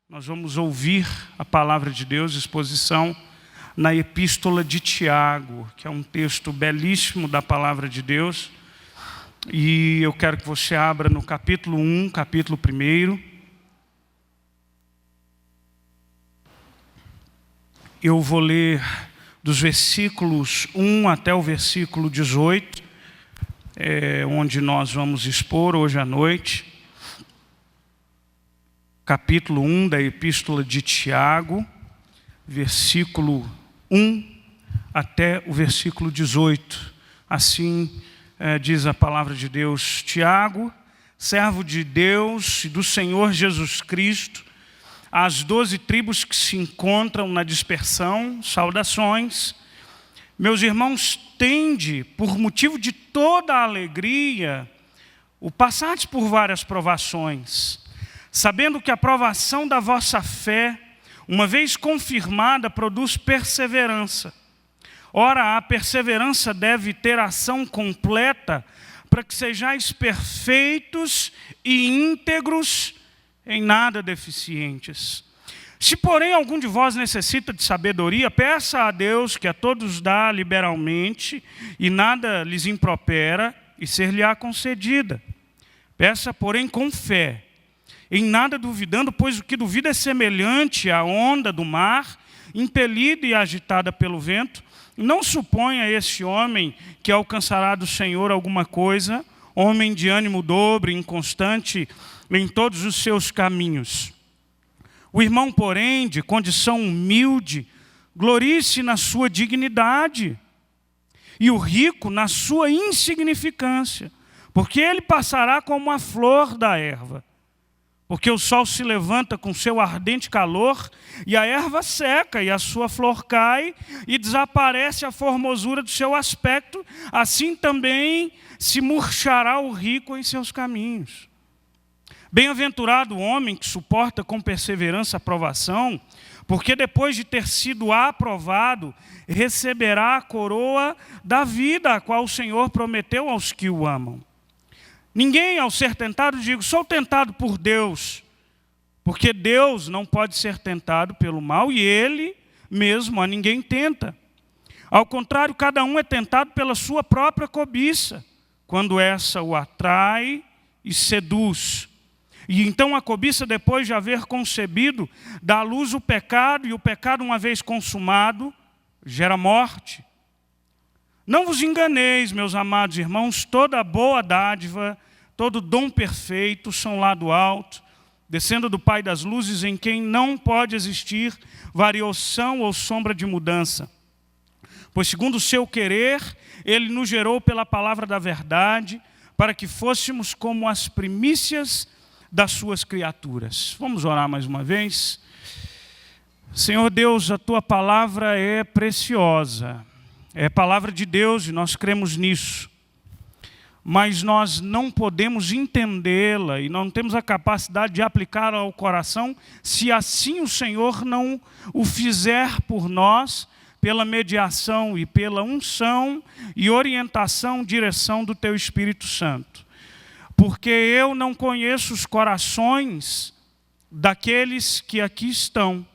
Nós vamos ouvir a palavra de Deus, exposição na Epístola de Tiago, que é um texto belíssimo da palavra de Deus. E eu quero que você abra no capítulo 1, capítulo 1. Eu vou ler dos versículos 1 até o versículo 18, onde nós vamos expor hoje à noite. Capítulo 1 da Epístola de Tiago, versículo 1 até o versículo 18. Assim diz a palavra de Deus: Tiago, servo de Deus e do Senhor Jesus Cristo, às 12 tribos que se encontram na dispersão, saudações. Meus irmãos, tende, por motivo de toda a alegria, o passardes por várias provações, sabendo que a provação da vossa fé, uma vez confirmada, produz perseverança. Ora, a perseverança deve ter ação completa, para que sejais perfeitos e íntegros, em nada deficientes. Se, porém, algum de vós necessita de sabedoria, peça a Deus, que a todos dá liberalmente, e nada lhes impropera, e ser-lhe-á concedida. Peça, porém, com fé, em nada duvidando, pois o que duvida é semelhante à onda do mar, impelida e agitada pelo vento. Não suponha esse homem que alcançará do Senhor alguma coisa, homem de ânimo dobre, inconstante em todos os seus caminhos. O irmão, porém, de condição humilde, glorie-se na sua dignidade, e o rico na sua insignificância, porque ele passará como a flor da erva. Porque o sol se levanta com seu ardente calor, e a erva seca, e a sua flor cai, e desaparece a formosura do seu aspecto, assim também se murchará o rico em seus caminhos. Bem-aventurado o homem que suporta com perseverança a provação, porque depois de ter sido aprovado, receberá a coroa da vida, a qual o Senhor prometeu aos que o amam. Ninguém, ao ser tentado, digo, sou tentado por Deus, porque Deus não pode ser tentado pelo mal, e Ele mesmo a ninguém tenta. Ao contrário, cada um é tentado pela sua própria cobiça, quando essa o atrai e seduz. E então a cobiça, depois de haver concebido, dá à luz o pecado, e o pecado, uma vez consumado, gera morte. Não vos enganeis, meus amados irmãos, toda boa dádiva, todo dom perfeito são lá do alto, descendo do Pai das luzes, em quem não pode existir variação ou sombra de mudança. Pois segundo o seu querer, Ele nos gerou pela palavra da verdade, para que fôssemos como as primícias das suas criaturas. Vamos orar mais uma vez. Senhor Deus, a Tua palavra é preciosa. É palavra de Deus e nós cremos nisso. Mas nós não podemos entendê-la e não temos a capacidade de aplicá-la ao coração se assim o Senhor não o fizer por nós, pela mediação e pela unção e orientação, direção do Teu Espírito Santo. Porque eu não conheço os corações daqueles que aqui estão,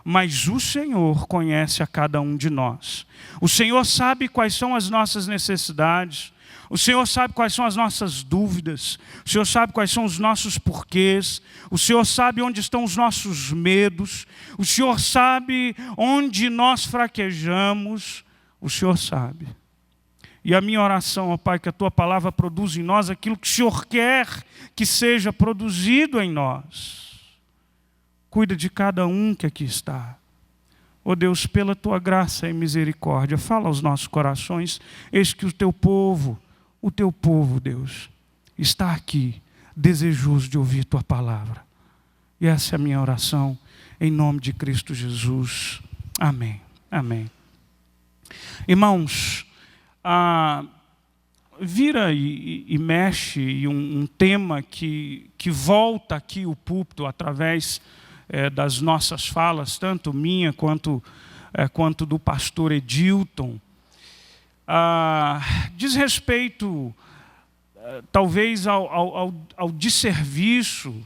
mas o Senhor conhece a cada um de nós. O Senhor sabe quais são as nossas necessidades. O Senhor sabe quais são as nossas dúvidas. O Senhor sabe quais são os nossos porquês. O Senhor sabe onde estão os nossos medos. O Senhor sabe onde nós fraquejamos. O Senhor sabe. E a minha oração, ó Pai, que a Tua palavra produza em nós aquilo que o Senhor quer que seja produzido em nós. Cuida de cada um que aqui está. Ó Deus, pela Tua graça e misericórdia, fala aos nossos corações. Eis que o Teu povo, Deus, está aqui, desejoso de ouvir Tua palavra. E essa é a minha oração, em nome de Cristo Jesus. Amém. Amém. Irmãos, vira e mexe e um tema que volta aqui o púlpito através das nossas falas, tanto minha quanto do pastor Edilton, diz respeito talvez ao desserviço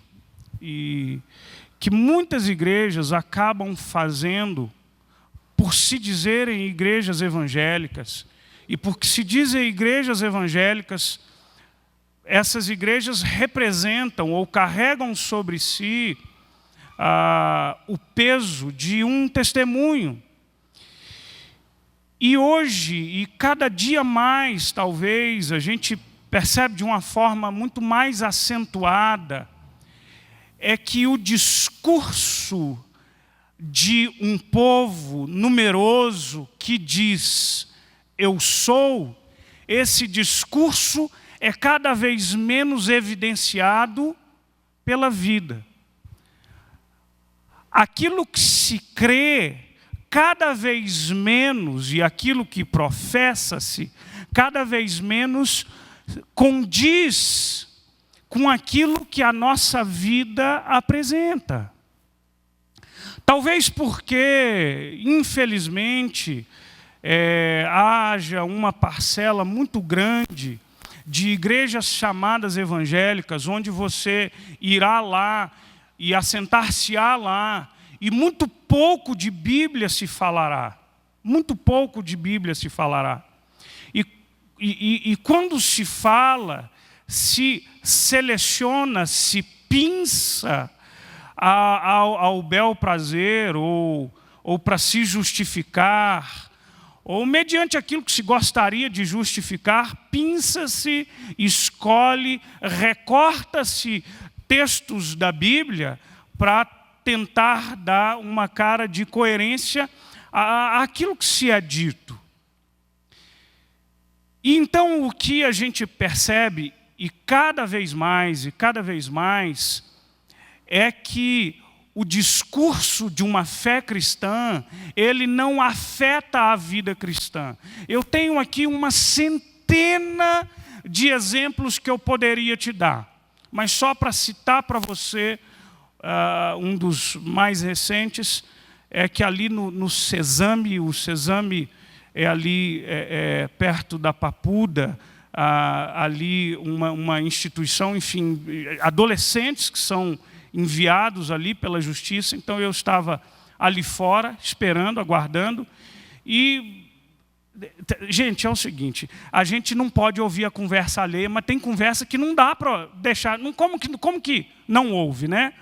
que muitas igrejas acabam fazendo por se dizerem igrejas evangélicas. E porque se dizem igrejas evangélicas, essas igrejas representam ou carregam sobre si o peso de um testemunho. E hoje, e cada dia mais, talvez, a gente percebe de uma forma muito mais acentuada, é que o discurso de um povo numeroso que diz, eu sou, esse discurso é cada vez menos evidenciado pela vida. Aquilo que se crê, cada vez menos, e aquilo que professa-se, cada vez menos condiz com aquilo que a nossa vida apresenta. Talvez porque, infelizmente, haja uma parcela muito grande de igrejas chamadas evangélicas, onde você irá lá e assentar-se-á lá, e muito pouco de Bíblia se falará. Muito pouco de Bíblia se falará. E quando se fala, se seleciona, se pinça ao bel prazer, ou para se justificar, ou mediante aquilo que se gostaria de justificar, pinça-se, escolhe, recorta-se textos da Bíblia para tentar dar uma cara de coerência àquilo que se é dito. E então o que a gente percebe, e cada vez mais, é que o discurso de uma fé cristã, ele não afeta a vida cristã. Eu tenho aqui uma centena de exemplos que eu poderia te dar, mas só para citar para você, um dos mais recentes, é que ali no Sesame, o Sesame é ali perto da Papuda, ali uma instituição, enfim, adolescentes que são enviados ali pela justiça. Então eu estava ali fora, esperando, aguardando, e, gente, é o seguinte, a gente não pode ouvir a conversa alheia, mas tem conversa que não dá para deixar, como que não ouve, né?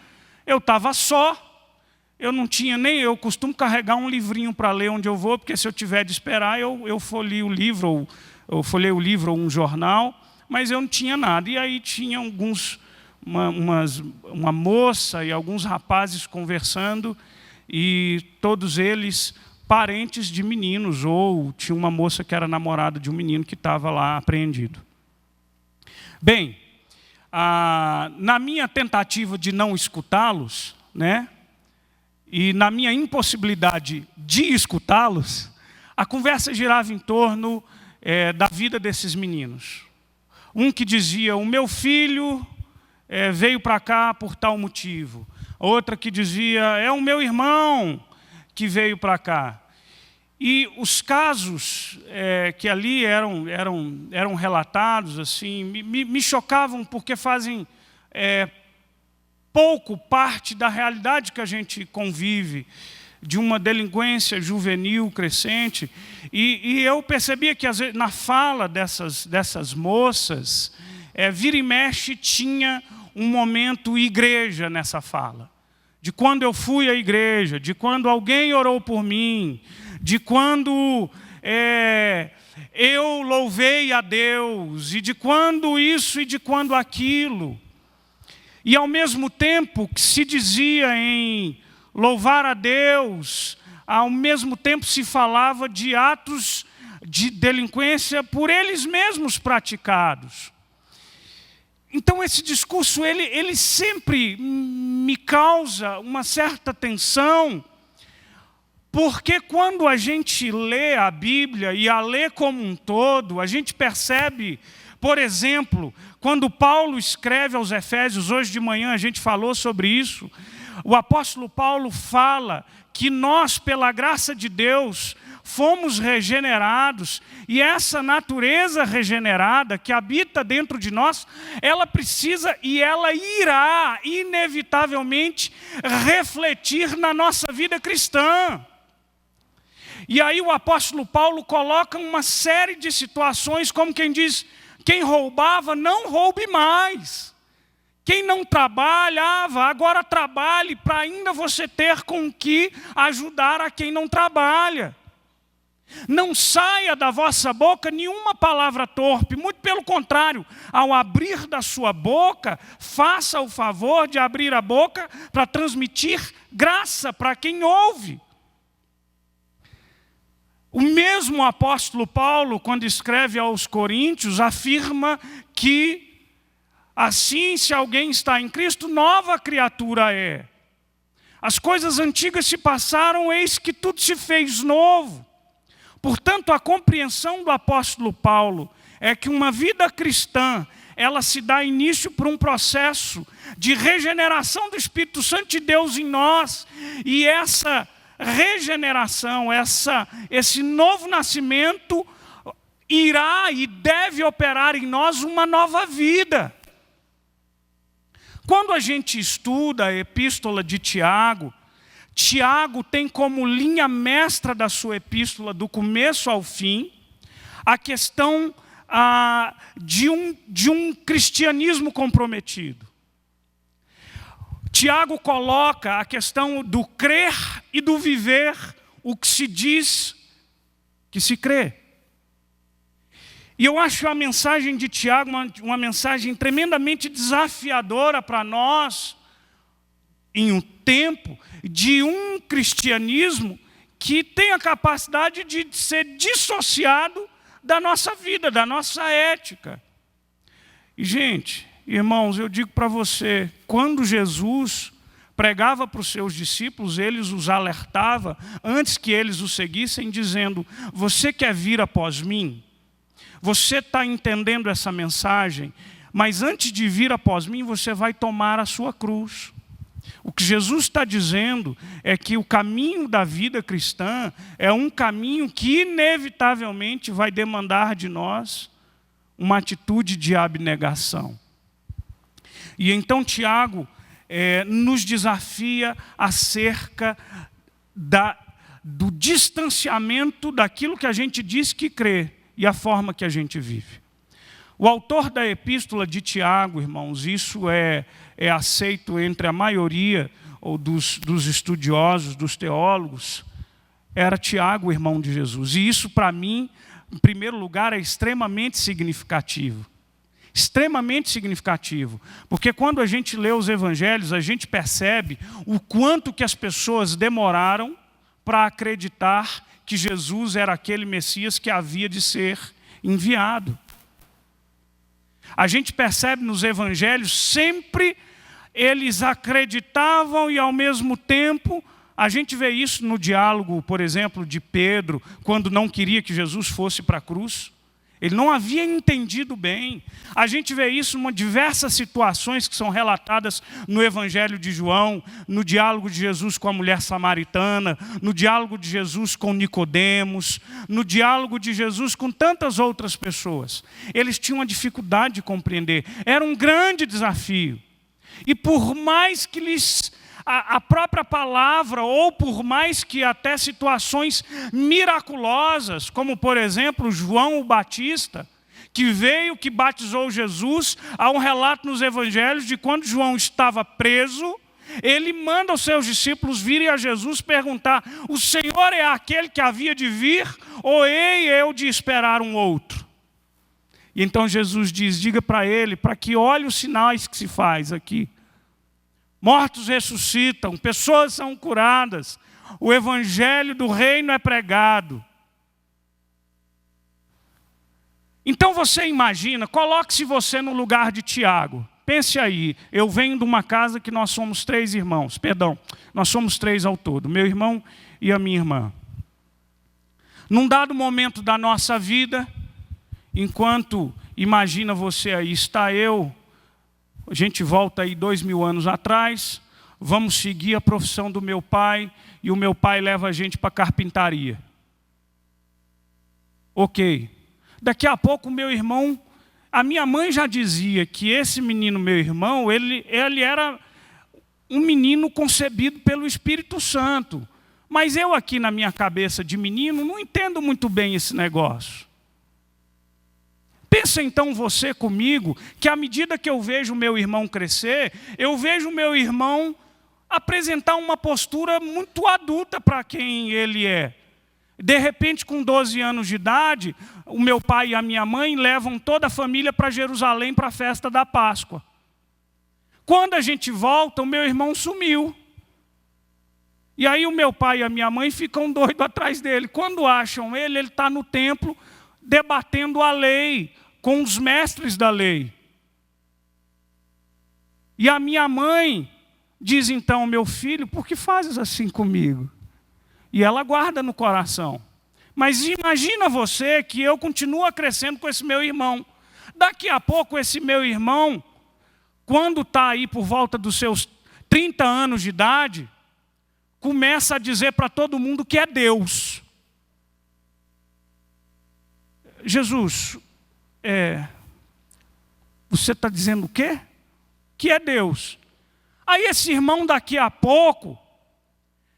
Eu estava só, eu não tinha nem, eu costumo carregar um livrinho para ler onde eu vou, porque se eu tiver de esperar, eu folheio o livro, ou um jornal, mas eu não tinha nada. E aí tinha uma moça e alguns rapazes conversando, e todos eles parentes de meninos, ou tinha uma moça que era namorada de um menino que estava lá apreendido. Bem, na minha tentativa de não escutá-los, né, e na minha impossibilidade de escutá-los, a conversa girava em torno da vida desses meninos. Um que dizia, o meu filho veio para cá por tal motivo. Outra que dizia, é o meu irmão que veio para cá. E os casos que ali eram relatados, assim, me chocavam, porque fazem pouco parte da realidade que a gente convive, de uma delinquência juvenil crescente. E eu percebia que, às vezes, na fala dessas moças, vira e mexe tinha um momento igreja nessa fala. De quando eu fui à igreja, de quando alguém orou por mim, de quando eu louvei a Deus, e de quando isso e de quando aquilo. E ao mesmo tempo que se dizia em louvar a Deus, ao mesmo tempo se falava de atos de delinquência por eles mesmos praticados. Então esse discurso, ele sempre me causa uma certa tensão, porque quando a gente lê a Bíblia, e a lê como um todo, a gente percebe, por exemplo, quando Paulo escreve aos Efésios, hoje de manhã a gente falou sobre isso, o apóstolo Paulo fala que nós, pela graça de Deus, fomos regenerados, e essa natureza regenerada que habita dentro de nós, ela precisa e ela irá inevitavelmente refletir na nossa vida cristã. E aí o apóstolo Paulo coloca uma série de situações, como quem diz, quem roubava, não roube mais. Quem não trabalhava, agora trabalhe, para ainda você ter com que ajudar a quem não trabalha. Não saia da vossa boca nenhuma palavra torpe, muito pelo contrário, ao abrir da sua boca, faça o favor de abrir a boca para transmitir graça para quem ouve. O mesmo apóstolo Paulo, quando escreve aos Coríntios, afirma que assim, se alguém está em Cristo, nova criatura é. As coisas antigas se passaram, eis que tudo se fez novo. Portanto, a compreensão do apóstolo Paulo é que uma vida cristã, ela se dá início por um processo de regeneração do Espírito Santo de Deus em nós. E essa regeneração, esse novo nascimento, irá e deve operar em nós uma nova vida. Quando a gente estuda a epístola de Tiago, Tiago tem como linha mestra da sua epístola, do começo ao fim, a questão de um cristianismo comprometido. Tiago coloca a questão do crer e do viver, o que se diz que se crê. E eu acho a mensagem de Tiago uma mensagem tremendamente desafiadora para nós, em um tempo de um cristianismo que tem a capacidade de ser dissociado da nossa vida, da nossa ética. E, gente, irmãos, eu digo para você, quando Jesus pregava para os seus discípulos, eles os alertava, antes que eles o seguissem, dizendo, você quer vir após mim? Você está entendendo essa mensagem, mas antes de vir após mim, você vai tomar a sua cruz. O que Jesus está dizendo é que o caminho da vida cristã é um caminho que inevitavelmente vai demandar de nós uma atitude de abnegação. E então Tiago nos desafia acerca do distanciamento daquilo que a gente diz que crê e a forma que a gente vive. O autor da epístola de Tiago, irmãos, isso é aceito entre a maioria ou dos estudiosos, dos teólogos, era Tiago, irmão de Jesus. E isso, para mim, em primeiro lugar, é extremamente significativo. Extremamente significativo. Porque quando a gente lê os evangelhos, a gente percebe o quanto que as pessoas demoraram para acreditar que Jesus era aquele Messias que havia de ser enviado. A gente percebe nos evangelhos, sempre eles acreditavam e ao mesmo tempo, a gente vê isso no diálogo, por exemplo, de Pedro, quando não queria que Jesus fosse para a cruz. Ele não havia entendido bem. A gente vê isso em diversas situações que são relatadas no Evangelho de João, no diálogo de Jesus com a mulher samaritana, no diálogo de Jesus com Nicodemos, no diálogo de Jesus com tantas outras pessoas. Eles tinham uma dificuldade de compreender. Era um grande desafio. E por mais que a própria palavra, ou por mais que até situações miraculosas, como por exemplo João o Batista, que veio, que batizou Jesus, há um relato nos evangelhos de quando João estava preso, ele manda os seus discípulos virem a Jesus perguntar, o Senhor é aquele que havia de vir, ou hei eu de esperar um outro? E então Jesus diz, diga para ele, para que olhe os sinais que se faz aqui. Mortos ressuscitam, pessoas são curadas, o evangelho do reino é pregado. Então você imagina, coloque-se você no lugar de Tiago. Pense aí, eu venho de uma casa que nós somos 3 irmãos, nós somos 3 ao todo, meu irmão e a minha irmã. Num dado momento da nossa vida, enquanto, imagina você aí, está eu, a gente volta aí 2000 anos atrás, vamos seguir a profissão do meu pai, e o meu pai leva a gente para a carpintaria. Ok. Daqui a pouco meu irmão, a minha mãe já dizia que esse menino, meu irmão, ele era um menino concebido pelo Espírito Santo. Mas eu aqui na minha cabeça de menino não entendo muito bem esse negócio. Pensa então você comigo, que à medida que eu vejo meu irmão crescer, eu vejo meu irmão apresentar uma postura muito adulta para quem ele é. De repente, com 12 anos de idade, o meu pai e a minha mãe levam toda a família para Jerusalém para a festa da Páscoa. Quando a gente volta, o meu irmão sumiu. E aí o meu pai e a minha mãe ficam doidos atrás dele. Quando acham ele está no templo debatendo a lei com os mestres da lei. E a minha mãe diz então: meu filho, por que fazes assim comigo? E ela guarda no coração. Mas imagina você que eu continuo crescendo com esse meu irmão. Daqui a pouco esse meu irmão, quando está aí por volta dos seus 30 anos de idade, começa a dizer para todo mundo que é Deus. Jesus, você está dizendo o quê? Que é Deus. Aí esse irmão daqui a pouco,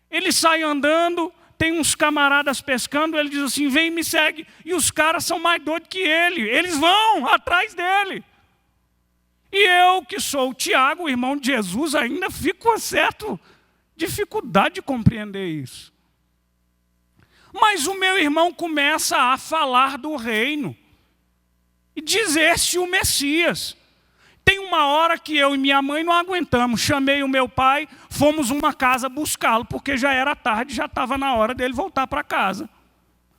ele sai andando, tem uns camaradas pescando, ele diz assim: vem, me segue. E os caras são mais doidos que ele, eles vão atrás dele. E eu, que sou o Tiago, o irmão de Jesus, ainda fico com certa dificuldade de compreender isso. Mas o meu irmão começa a falar do reino e dizer-se o Messias. Tem uma hora que eu e minha mãe não aguentamos. Chamei o meu pai, fomos uma casa buscá-lo, porque já era tarde, já estava na hora dele voltar para casa.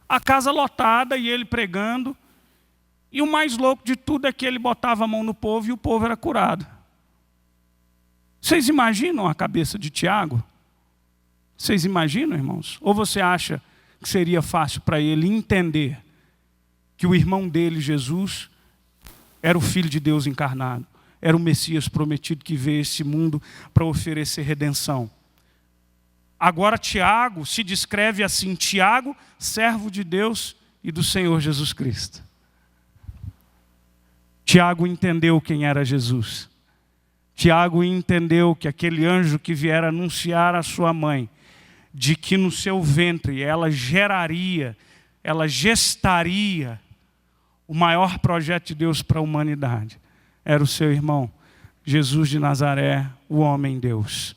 A casa lotada e ele pregando. E o mais louco de tudo é que ele botava a mão no povo e o povo era curado. Vocês imaginam a cabeça de Tiago? Vocês imaginam, irmãos? Ou você acha que seria fácil para ele entender que o irmão dele, Jesus, era o Filho de Deus encarnado, era o Messias prometido que veio a esse mundo para oferecer redenção? Agora Tiago se descreve assim: Tiago, servo de Deus e do Senhor Jesus Cristo. Tiago entendeu quem era Jesus. Tiago entendeu que aquele anjo que viera anunciar à sua mãe de que no seu ventre ela gestaria o maior projeto de Deus para a humanidade, era o seu irmão, Jesus de Nazaré, o homem Deus.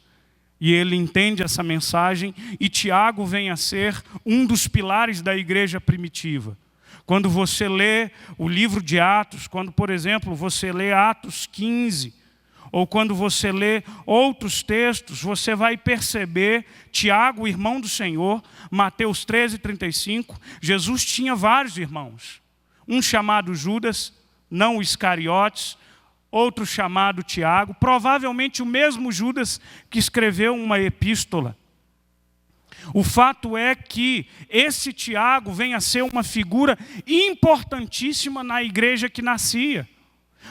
E ele entende essa mensagem, e Tiago vem a ser um dos pilares da igreja primitiva. Quando você lê o livro de Atos, quando, por exemplo, você lê Atos 15, ou quando você lê outros textos, você vai perceber Tiago, irmão do Senhor, Mateus 13:35, Jesus tinha vários irmãos. Um chamado Judas, não Iscariotes, outro chamado Tiago, provavelmente o mesmo Judas que escreveu uma epístola. O fato é que esse Tiago vem a ser uma figura importantíssima na igreja que nascia.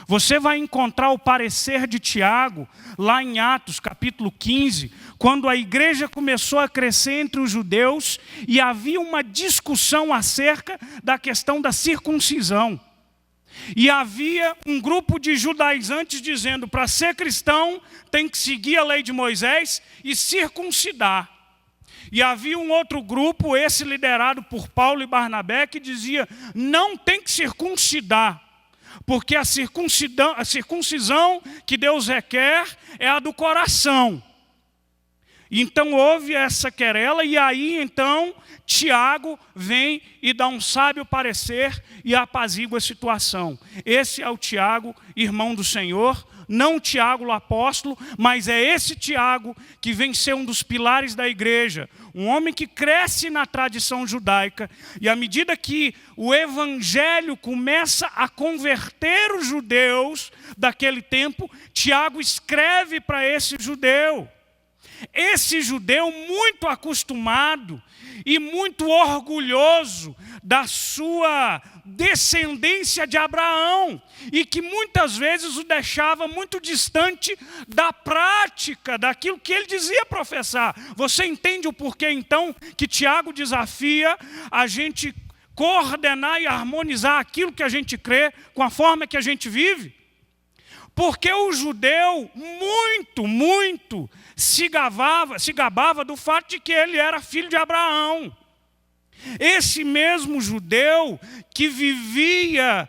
Você vai encontrar o parecer de Tiago lá em Atos capítulo 15, quando a igreja começou a crescer entre os judeus e havia uma discussão acerca da questão da circuncisão. E havia um grupo de judaizantes dizendo: para ser cristão tem que seguir a lei de Moisés e circuncidar. E havia um outro grupo, esse liderado por Paulo e Barnabé, que dizia: não tem que circuncidar, porque a circuncisão que Deus requer é a do coração. Então houve essa querela, e aí então Tiago vem e dá um sábio parecer e apazigua a situação. Esse é o Tiago, irmão do Senhor, não o Tiago o apóstolo, mas é esse Tiago que vem ser um dos pilares da igreja, um homem que cresce na tradição judaica, e à medida que o evangelho começa a converter os judeus daquele tempo, Tiago escreve para esse judeu. Esse judeu muito acostumado e muito orgulhoso da sua descendência de Abraão, e que muitas vezes o deixava muito distante da prática, daquilo que ele dizia professar. Você entende o porquê então que Tiago desafia a gente coordenar e harmonizar aquilo que a gente crê com a forma que a gente vive. Porque o judeu muito se gabava do fato de que ele era filho de Abraão. Esse mesmo judeu que vivia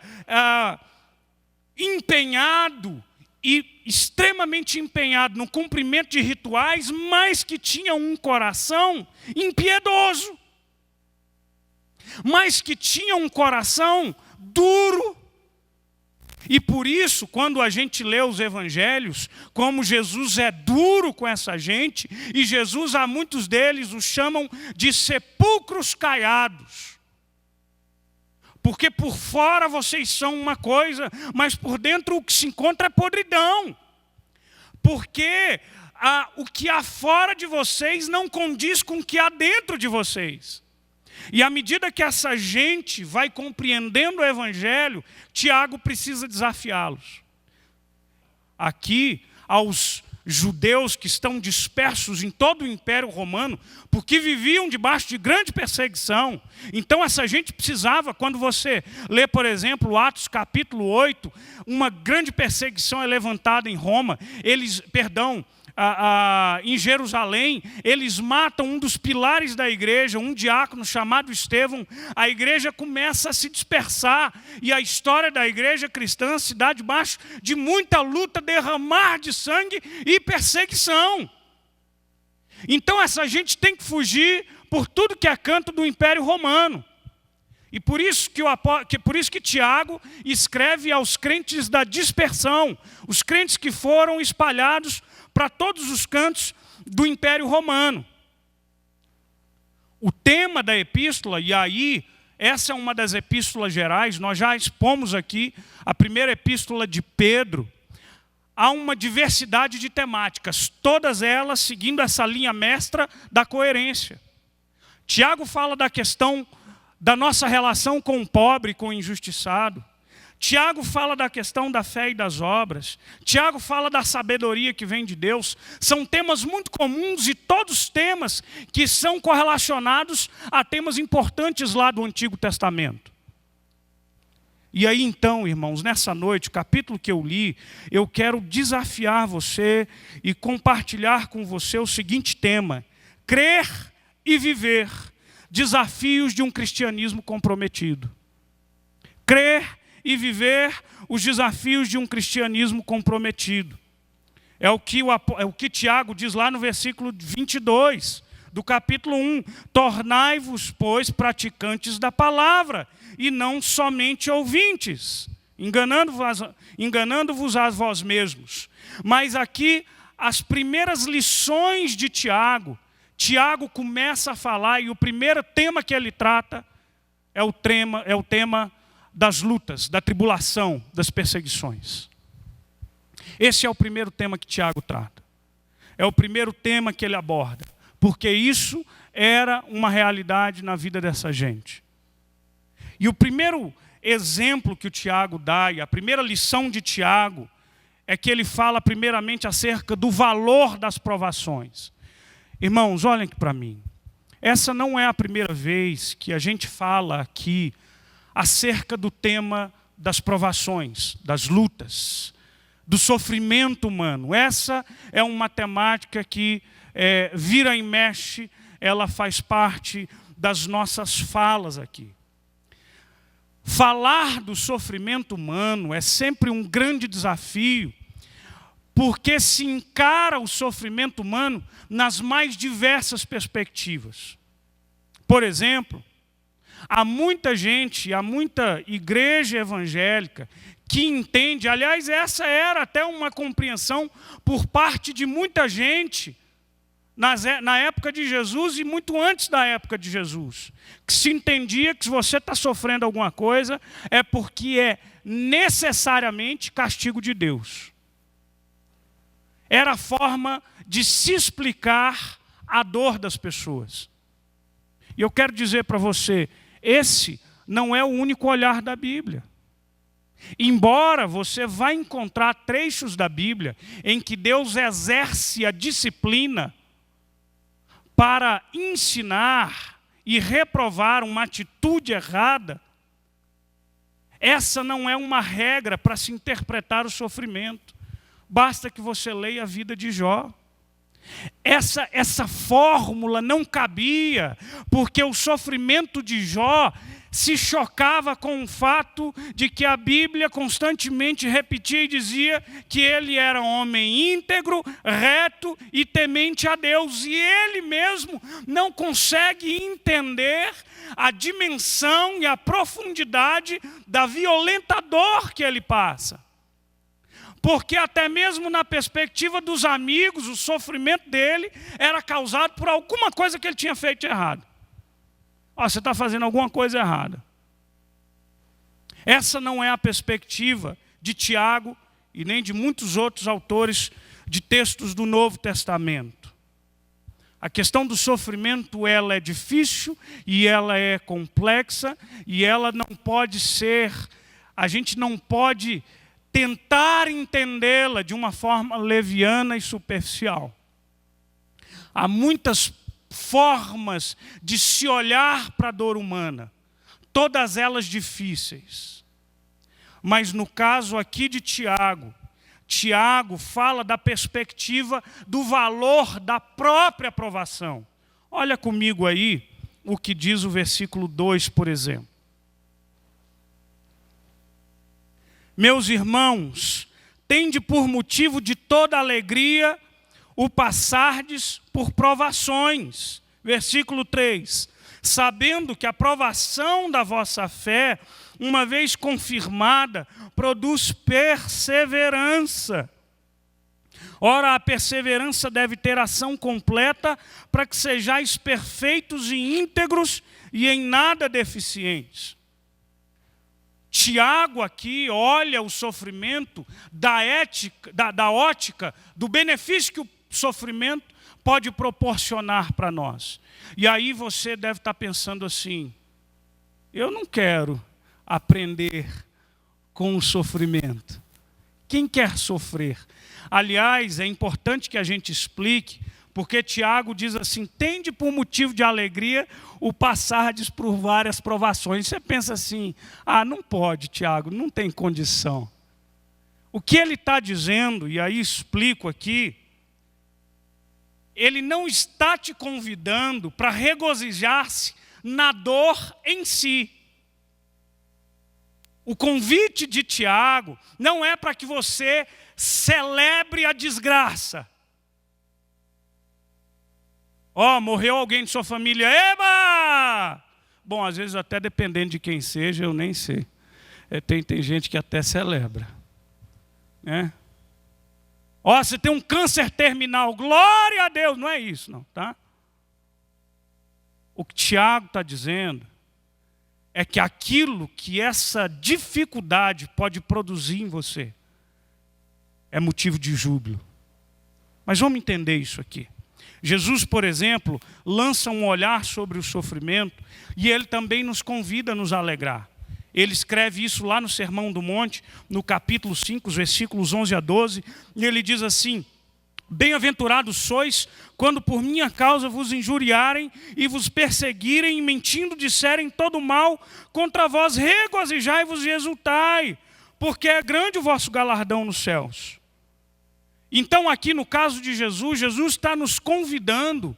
empenhado e extremamente empenhado no cumprimento de rituais, mas que tinha um coração impiedoso, mas que tinha um coração duro. E por isso, quando a gente lê os evangelhos, como Jesus é duro com essa gente, e Jesus, a muitos deles, os chamam de sepulcros caiados. Porque por fora vocês são uma coisa, mas por dentro o que se encontra é podridão. Porque o que há fora de vocês não condiz com o que há dentro de vocês. E à medida que essa gente vai compreendendo o Evangelho, Tiago precisa desafiá-los. Aqui, aos judeus que estão dispersos em todo o Império Romano, porque viviam debaixo de grande perseguição. Então essa gente precisava, quando você lê, por exemplo, Atos capítulo 8, uma grande perseguição é levantada em Roma. Em Jerusalém, eles matam um dos pilares da igreja, um diácono chamado Estevão. A igreja começa a se dispersar e a história da igreja cristã se dá debaixo de muita luta, derramar de sangue e perseguição. Então essa gente tem que fugir por tudo que é canto do Império Romano. E por isso que Tiago escreve aos crentes da dispersão, os crentes que foram espalhados para todos os cantos do Império Romano. O tema da epístola, e aí, essa é uma das epístolas gerais, nós já expomos aqui a primeira epístola de Pedro. Há uma diversidade de temáticas, todas elas seguindo essa linha mestra da coerência. Tiago fala da questão da nossa relação com o pobre e com o injustiçado. Tiago fala da questão da fé e das obras. Tiago fala da sabedoria que vem de Deus. São temas muito comuns e todos temas que são correlacionados a temas importantes lá do Antigo Testamento. E aí então, irmãos, nessa noite, o capítulo que eu li, eu quero desafiar você e compartilhar com você o seguinte tema: crer e viver, desafios de um cristianismo comprometido. Crer e viver os desafios de um cristianismo comprometido. É o que Tiago diz lá no versículo 22 do capítulo 1. Tornai-vos, pois, praticantes da palavra, e não somente ouvintes, enganando-vos a vós mesmos. Mas aqui, as primeiras lições de Tiago começa a falar, e o primeiro tema que ele trata é o tema das lutas, da tribulação, das perseguições. Esse é o primeiro tema que Tiago trata. É o primeiro tema que ele aborda, porque isso era uma realidade na vida dessa gente. E o primeiro exemplo que o Tiago dá, e a primeira lição de Tiago, é que ele fala primeiramente acerca do valor das provações. Irmãos, olhem aqui para mim. Essa não é a primeira vez que a gente fala aqui acerca do tema das provações, das lutas, do sofrimento humano. Essa é uma temática que vira e mexe, ela faz parte das nossas falas aqui. Falar do sofrimento humano é sempre um grande desafio, porque se encara o sofrimento humano nas mais diversas perspectivas. Por exemplo, há muita gente, há muita igreja evangélica que entende, aliás, essa era até uma compreensão por parte de muita gente na época de Jesus e muito antes da época de Jesus, que se entendia que se você está sofrendo alguma coisa é porque é necessariamente castigo de Deus. Era a forma de se explicar a dor das pessoas. E eu quero dizer para você, esse não é o único olhar da Bíblia. Embora você vá encontrar trechos da Bíblia em que Deus exerce a disciplina para ensinar e reprovar uma atitude errada, essa não é uma regra para se interpretar o sofrimento. Basta que você leia a vida de Jó. Essa fórmula não cabia, porque o sofrimento de Jó se chocava com o fato de que a Bíblia constantemente repetia e dizia que ele era um homem íntegro, reto e temente a Deus. E ele mesmo não consegue entender a dimensão e a profundidade da violenta dor que ele passa. Porque até mesmo na perspectiva dos amigos, o sofrimento dele era causado por alguma coisa que ele tinha feito de errado. Você está fazendo alguma coisa errada. Essa não é a perspectiva de Tiago e nem de muitos outros autores de textos do Novo Testamento. A questão do sofrimento, ela é difícil e ela é complexa e ela não pode ser, a gente não pode tentar entendê-la de uma forma leviana e superficial. Há muitas formas de se olhar para a dor humana, todas elas difíceis. Mas no caso aqui de Tiago, Tiago fala da perspectiva do valor da própria provação. Olha comigo aí o que diz o versículo 2, por exemplo. Meus irmãos, tende por motivo de toda alegria o passardes por provações. Versículo 3. Sabendo que a provação da vossa fé, uma vez confirmada, produz perseverança. Ora, a perseverança deve ter ação completa para que sejais perfeitos e íntegros e em nada deficientes. Tiago aqui olha o sofrimento da ótica do benefício que o sofrimento pode proporcionar para nós. E aí você deve estar pensando assim: eu não quero aprender com o sofrimento. Quem quer sofrer? Aliás, é importante que a gente explique, porque Tiago diz assim: tende por motivo de alegria o passardes por várias provações. Você pensa assim: não pode, Tiago, não tem condição. O que ele está dizendo, e aí explico aqui, ele não está te convidando para regozijar-se na dor em si. O convite de Tiago não é para que você celebre a desgraça. Morreu alguém de sua família, eba! Bom, às vezes até dependendo de quem seja, eu nem sei. Tem gente que até celebra. Né? Você tem um câncer terminal, glória a Deus, não é isso não, tá? O que Tiago está dizendo é que aquilo que essa dificuldade pode produzir em você é motivo de júbilo. Mas vamos entender isso aqui. Jesus, por exemplo, lança um olhar sobre o sofrimento e ele também nos convida a nos alegrar. Ele escreve isso lá no Sermão do Monte, no capítulo 5, os versículos 11 a 12, e ele diz assim: bem-aventurados sois, quando por minha causa vos injuriarem e vos perseguirem, e mentindo disserem todo mal contra vós, regozijai-vos e exultai, porque é grande o vosso galardão nos céus. Então aqui no caso de Jesus, Jesus está nos convidando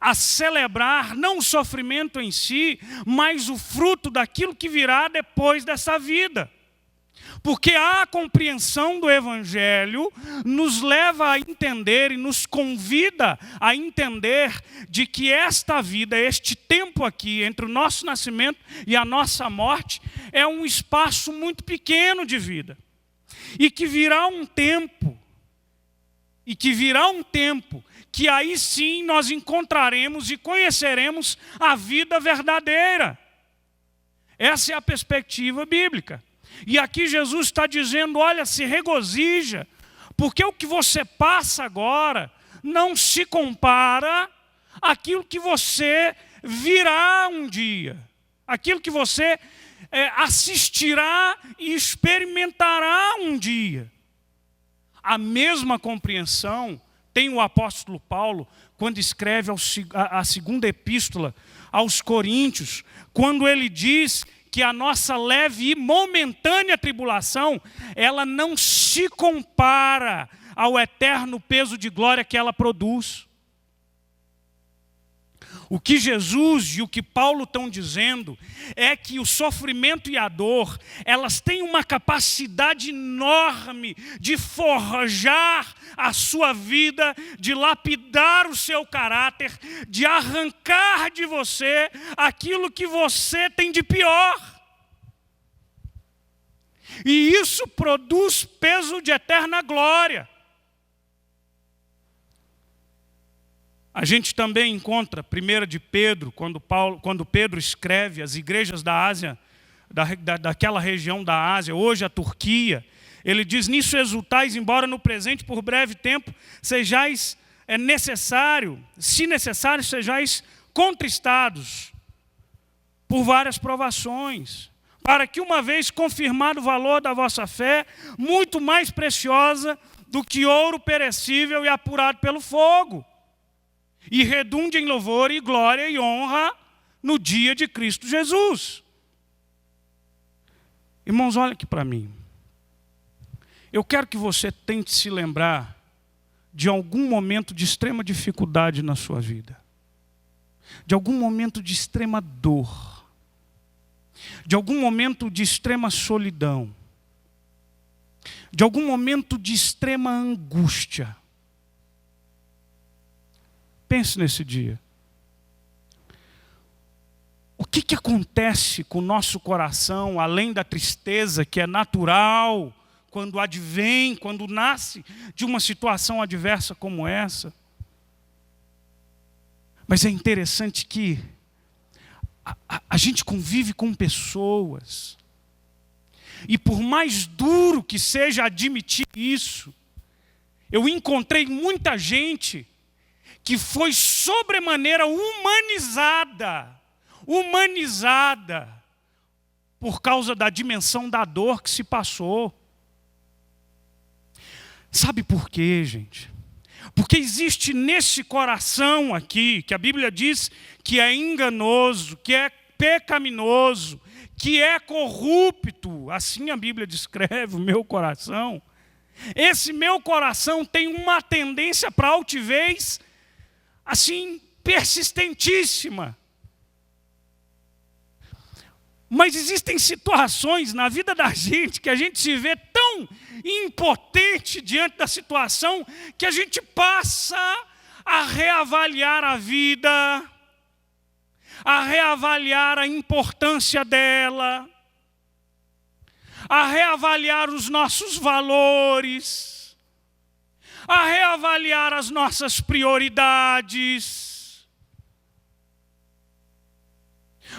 a celebrar não o sofrimento em si, mas o fruto daquilo que virá depois dessa vida. Porque a compreensão do Evangelho nos leva a entender e nos convida a entender de que esta vida, este tempo aqui, entre o nosso nascimento e a nossa morte, é um espaço muito pequeno de vida. E que virá um tempo, que aí sim nós encontraremos e conheceremos a vida verdadeira. Essa é a perspectiva bíblica. E aqui Jesus está dizendo: olha, se regozija, porque o que você passa agora não se compara àquilo que você virá um dia, aquilo que você assistirá e experimentará um dia. A mesma compreensão tem o apóstolo Paulo quando escreve a segunda epístola aos Coríntios, quando ele diz que a nossa leve e momentânea tribulação, ela não se compara ao eterno peso de glória que ela produz. O que Jesus e o que Paulo estão dizendo é que o sofrimento e a dor, elas têm uma capacidade enorme de forjar a sua vida, de lapidar o seu caráter, de arrancar de você aquilo que você tem de pior. E isso produz peso de eterna glória. A gente também encontra 1 de Pedro, quando Pedro escreve às igrejas da Ásia, daquela região da Ásia, hoje a Turquia, ele diz: nisso exultais, embora no presente por breve tempo sejais se necessário, sejais contristados por várias provações, para que uma vez confirmado o valor da vossa fé, muito mais preciosa do que ouro perecível e apurado pelo fogo, e redunde em louvor e glória e honra no dia de Cristo Jesus. Irmãos, olha aqui para mim. Eu quero que você tente se lembrar de algum momento de extrema dificuldade na sua vida, de algum momento de extrema dor, de algum momento de extrema solidão, de algum momento de extrema angústia. Pense nesse dia. O que acontece com o nosso coração, além da tristeza que é natural, quando advém, quando nasce de uma situação adversa como essa? Mas é interessante que a gente convive com pessoas, e por mais duro que seja admitir isso, eu encontrei muita gente que foi sobremaneira humanizada por causa da dimensão da dor que se passou. Sabe por quê, gente? Porque existe nesse coração aqui, que a Bíblia diz que é enganoso, que é pecaminoso, que é corrupto, assim a Bíblia descreve o meu coração. Esse meu coração tem uma tendência para altivez, assim, persistentíssima. Mas existem situações na vida da gente que a gente se vê tão impotente diante da situação que a gente passa a reavaliar a vida, a reavaliar a importância dela, a reavaliar os nossos valores, a reavaliar as nossas prioridades.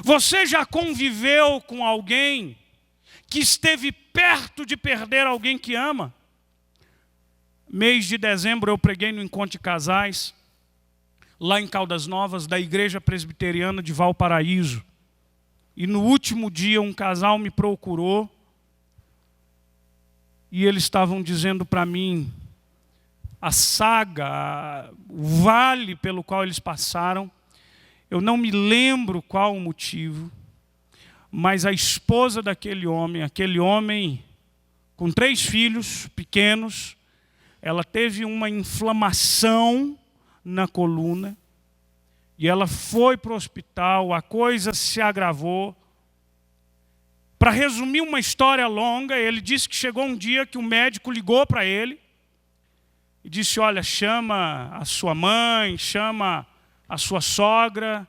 Você já conviveu com alguém que esteve perto de perder alguém que ama? Mês de dezembro eu preguei no Encontro de Casais, lá em Caldas Novas, da Igreja Presbiteriana de Valparaíso. E no último dia um casal me procurou e eles estavam dizendo para mim a saga, o vale pelo qual eles passaram. Eu não me lembro qual o motivo, mas a esposa daquele homem com 3 filhos pequenos, ela teve uma inflamação na coluna e ela foi para o hospital, a coisa se agravou. Para resumir uma história longa, ele disse que chegou um dia que o médico ligou para ele e disse: olha, chama a sua mãe, chama a sua sogra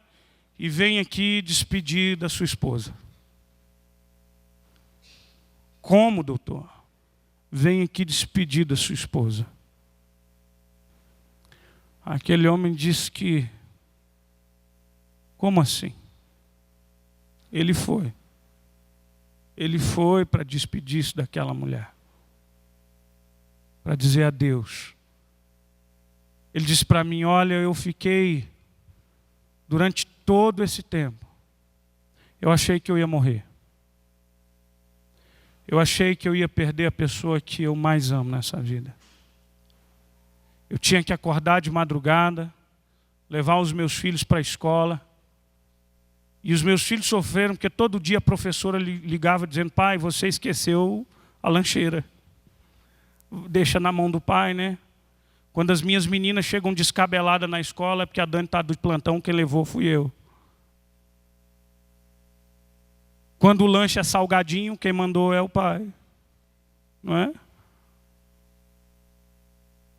e vem aqui despedir da sua esposa. Como, doutor? Vem aqui despedir da sua esposa. Aquele homem disse que... Como assim? Ele foi. Ele foi para despedir-se daquela mulher, para dizer adeus. Ele disse para mim: olha, eu fiquei, durante todo esse tempo, eu achei que eu ia morrer. Eu achei que eu ia perder a pessoa que eu mais amo nessa vida. Eu tinha que acordar de madrugada, levar os meus filhos para a escola, E os meus filhos sofreram porque todo dia a professora ligava dizendo: pai, você esqueceu a lancheira. Deixa na mão do pai, né? Quando as minhas meninas chegam descabeladas na escola, é porque a Dani está do plantão, quem levou fui eu. Quando o lanche é salgadinho, quem mandou é o pai. Não é?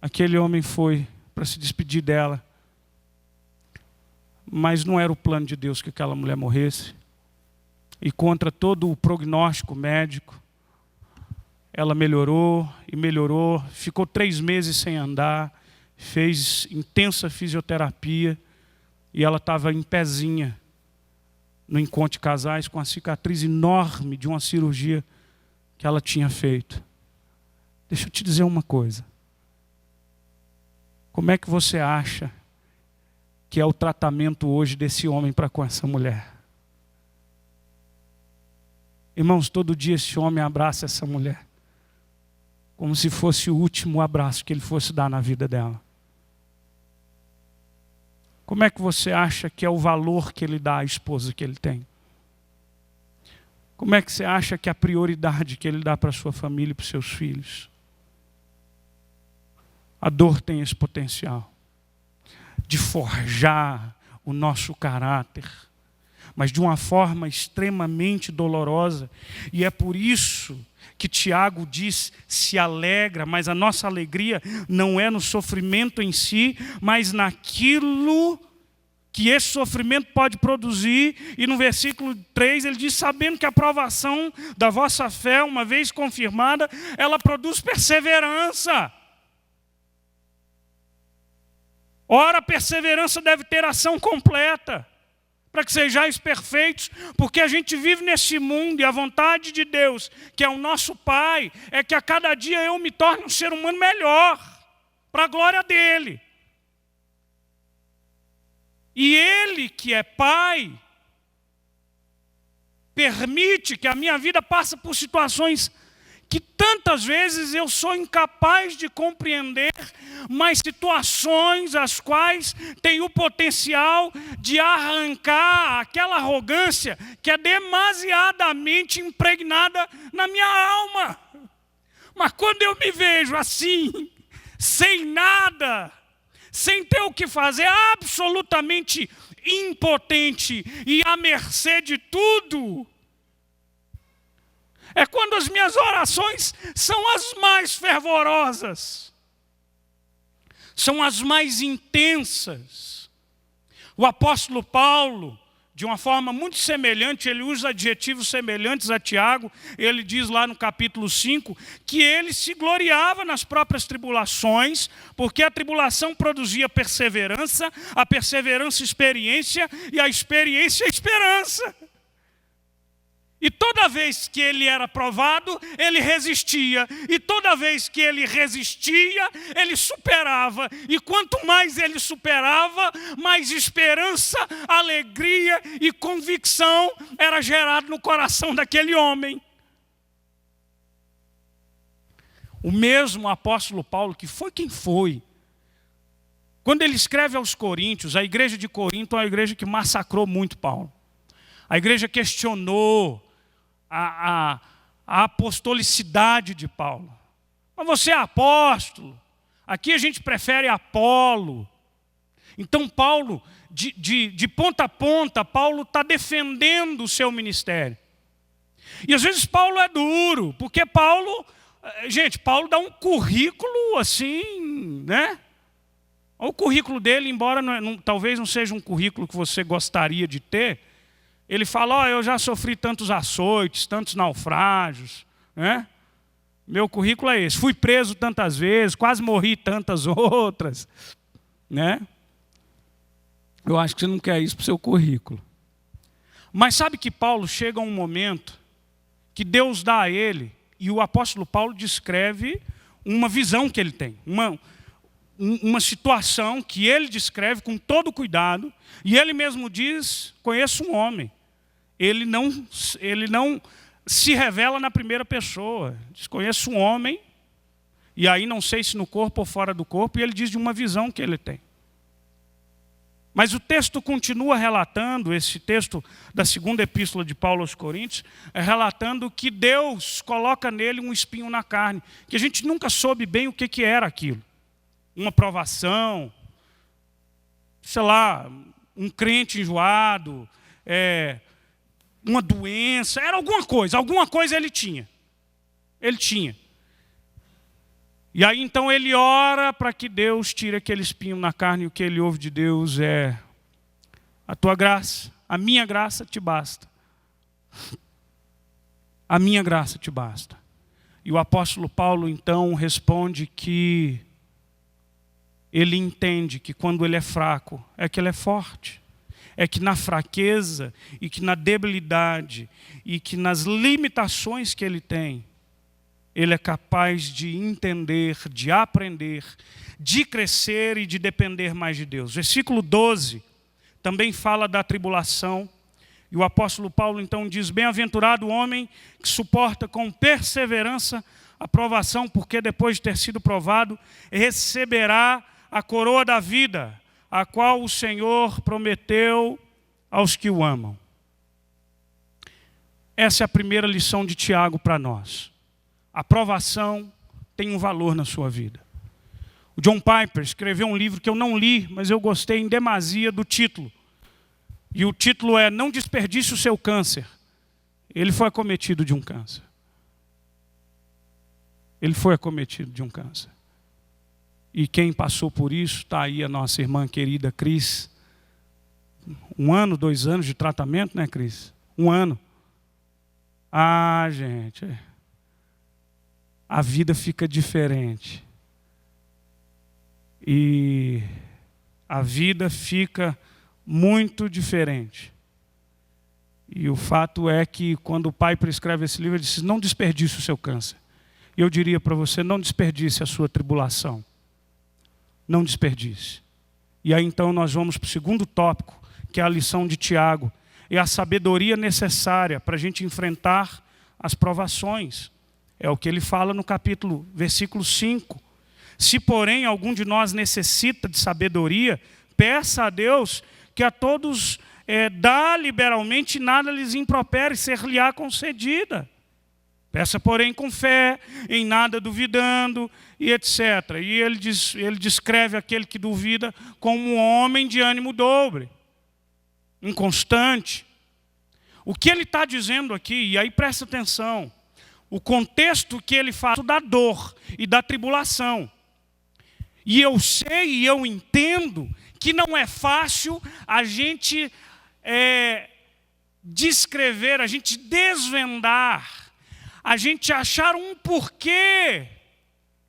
Aquele homem foi para se despedir dela. Mas não era o plano de Deus que aquela mulher morresse. E contra todo o prognóstico médico, ela melhorou e melhorou. Ficou 3 meses sem andar. Fez intensa fisioterapia. E ela estava em pezinha no encontro de casais com a cicatriz enorme de uma cirurgia que ela tinha feito. Deixa eu te dizer uma coisa. Como é que você acha que é o tratamento hoje desse homem para com essa mulher? Irmãos, todo dia esse homem abraça essa mulher, como se fosse o último abraço que ele fosse dar na vida dela. Como é que você acha que é o valor que ele dá à esposa que ele tem? Como é que você acha que é a prioridade que ele dá para a sua família e para os seus filhos? A dor tem esse potencial de forjar o nosso caráter, mas de uma forma extremamente dolorosa. E é por isso que Tiago diz: se alegra, mas a nossa alegria não é no sofrimento em si, mas naquilo que esse sofrimento pode produzir. E no versículo 3 ele diz: sabendo que a provação da vossa fé, uma vez confirmada, ela produz perseverança. Ora, a perseverança deve ter ação completa, para que sejais perfeitos, porque a gente vive nesse mundo e a vontade de Deus, que é o nosso Pai, é que a cada dia eu me torne um ser humano melhor, para a glória dEle. E Ele, que é Pai, permite que a minha vida passe por situações que tantas vezes eu sou incapaz de compreender, mas situações as quais têm o potencial de arrancar aquela arrogância que é demasiadamente impregnada na minha alma. Mas quando eu me vejo assim, sem nada, sem ter o que fazer, absolutamente impotente e à mercê de tudo, é quando as minhas orações são as mais fervorosas, são as mais intensas. O apóstolo Paulo, de uma forma muito semelhante, ele usa adjetivos semelhantes a Tiago. Ele diz lá no capítulo 5 que ele se gloriava nas próprias tribulações, porque a tribulação produzia perseverança, a perseverança experiência, e a experiência esperança. E toda vez que ele era provado, ele resistia. E toda vez que ele resistia, ele superava. E quanto mais ele superava, mais esperança, alegria e convicção era gerado no coração daquele homem. O mesmo apóstolo Paulo, que foi quem foi, quando ele escreve aos Coríntios, a igreja de Corinto é uma igreja que massacrou muito Paulo. A igreja questionou a apostolicidade de Paulo. Mas você é apóstolo. Aqui a gente prefere Apolo. Então Paulo, de ponta a ponta, Paulo está defendendo o seu ministério. E às vezes Paulo é duro, porque Paulo dá um currículo assim, né? O currículo dele, embora talvez não seja um currículo que você gostaria de ter, ele fala: eu já sofri tantos açoites, tantos naufrágios, né? Meu currículo é esse. Fui preso tantas vezes, quase morri tantas outras, né? Eu acho que você não quer isso para o seu currículo. Mas sabe que Paulo chega a um momento que Deus dá a ele, e o apóstolo Paulo descreve uma visão que ele tem, uma situação que ele descreve com todo cuidado, e ele mesmo diz: conheço um homem. Ele não se revela na primeira pessoa. Diz: conheço um homem, e aí não sei se no corpo ou fora do corpo, e ele diz de uma visão que ele tem. Mas o texto continua relatando, esse texto da segunda epístola de Paulo aos Coríntios, relatando que Deus coloca nele um espinho na carne, que a gente nunca soube bem o que era aquilo. Uma provação, sei lá, um crente enjoado, uma doença, era alguma coisa ele tinha. Ele tinha. E aí então ele ora para que Deus tire aquele espinho na carne, e o que ele ouve de Deus é: a tua graça, a minha graça te basta. A minha graça te basta. E o apóstolo Paulo então responde que ele entende que quando ele é fraco, é que ele é forte. É que na fraqueza e que na debilidade e que nas limitações que ele tem, ele é capaz de entender, de aprender, de crescer e de depender mais de Deus. Versículo 12 também fala da tribulação. E o apóstolo Paulo então diz: bem-aventurado o homem que suporta com perseverança a provação, porque depois de ter sido provado, receberá a coroa da vida, a qual o Senhor prometeu aos que o amam. Essa é a primeira lição de Tiago para nós. A provação tem um valor na sua vida. O John Piper escreveu um livro que eu não li, mas eu gostei em demasia do título. E o título é: Não Desperdice o Seu Câncer. Ele foi acometido de um câncer. Ele foi acometido de um câncer. E quem passou por isso, está aí a nossa irmã querida Cris. 1 ano, 2 anos de tratamento, né, Cris? 1 ano. Ah, gente, a vida fica diferente. E a vida fica muito diferente. E o fato é que quando o pai prescreve esse livro, ele diz: não desperdice o seu câncer. E eu diria para você: não desperdice a sua tribulação. Não desperdice. E aí então nós vamos para o segundo tópico, que é a lição de Tiago. É a sabedoria necessária para a gente enfrentar as provações. É o que ele fala no versículo 5. Se, porém, algum de nós necessita de sabedoria, peça a Deus que a todos dá liberalmente, e nada lhes impropere, ser-lhe-á concedida. Peça, porém, com fé, em nada duvidando, e etc. E ele descreve aquele que duvida como um homem de ânimo dobre, inconstante. O que ele está dizendo aqui, e aí presta atenção, o contexto que ele fala da dor e da tribulação. E eu sei e eu entendo que não é fácil a gente descrever, a gente desvendar, a gente achar um porquê.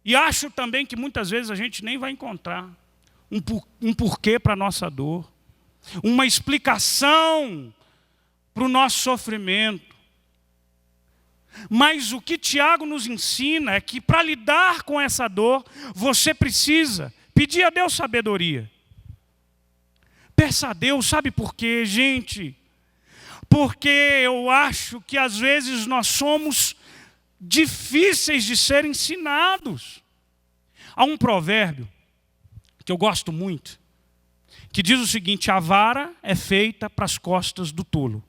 E acho também que muitas vezes a gente nem vai encontrar um porquê para a nossa dor, uma explicação para o nosso sofrimento. Mas o que Tiago nos ensina é que para lidar com essa dor, você precisa pedir a Deus sabedoria. Peça a Deus, sabe por quê, gente? Porque eu acho que às vezes nós somos difíceis de ser ensinados. Há um provérbio que eu gosto muito, que diz o seguinte: a vara é feita para as costas do tolo.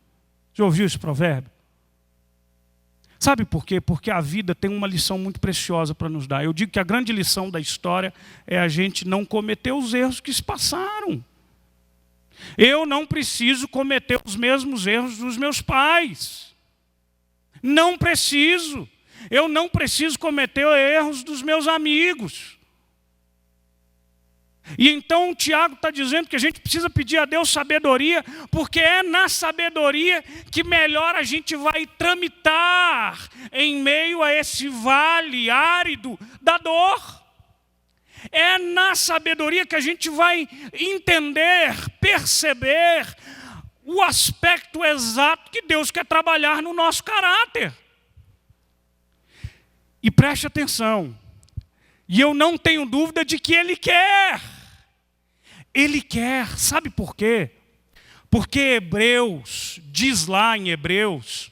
Já ouviu esse provérbio? Sabe por quê? Porque a vida tem uma lição muito preciosa para nos dar. Eu digo que a grande lição da história é a gente não cometer os erros que se passaram. Eu não preciso cometer os mesmos erros dos meus pais. Não preciso. Eu não preciso cometer erros dos meus amigos. E então o Tiago está dizendo que a gente precisa pedir a Deus sabedoria, porque é na sabedoria que melhor a gente vai tramitar em meio a esse vale árido da dor. É na sabedoria que a gente vai entender, perceber o aspecto exato que Deus quer trabalhar no nosso caráter. E preste atenção, e eu não tenho dúvida de que Ele quer. Ele quer, sabe por quê? Porque Hebreus, diz lá em Hebreus,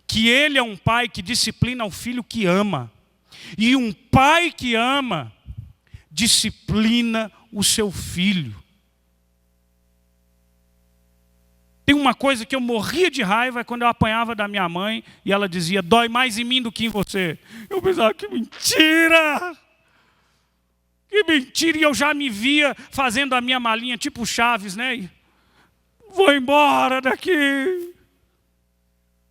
que Ele é um pai que disciplina o filho que ama. E um pai que ama, disciplina o seu filho. Tem uma coisa que eu morria de raiva quando eu apanhava da minha mãe e ela dizia, dói mais em mim do que em você. Eu pensava, que mentira! Que mentira! E eu já me via fazendo a minha malinha, tipo Chaves, né? E vou embora daqui.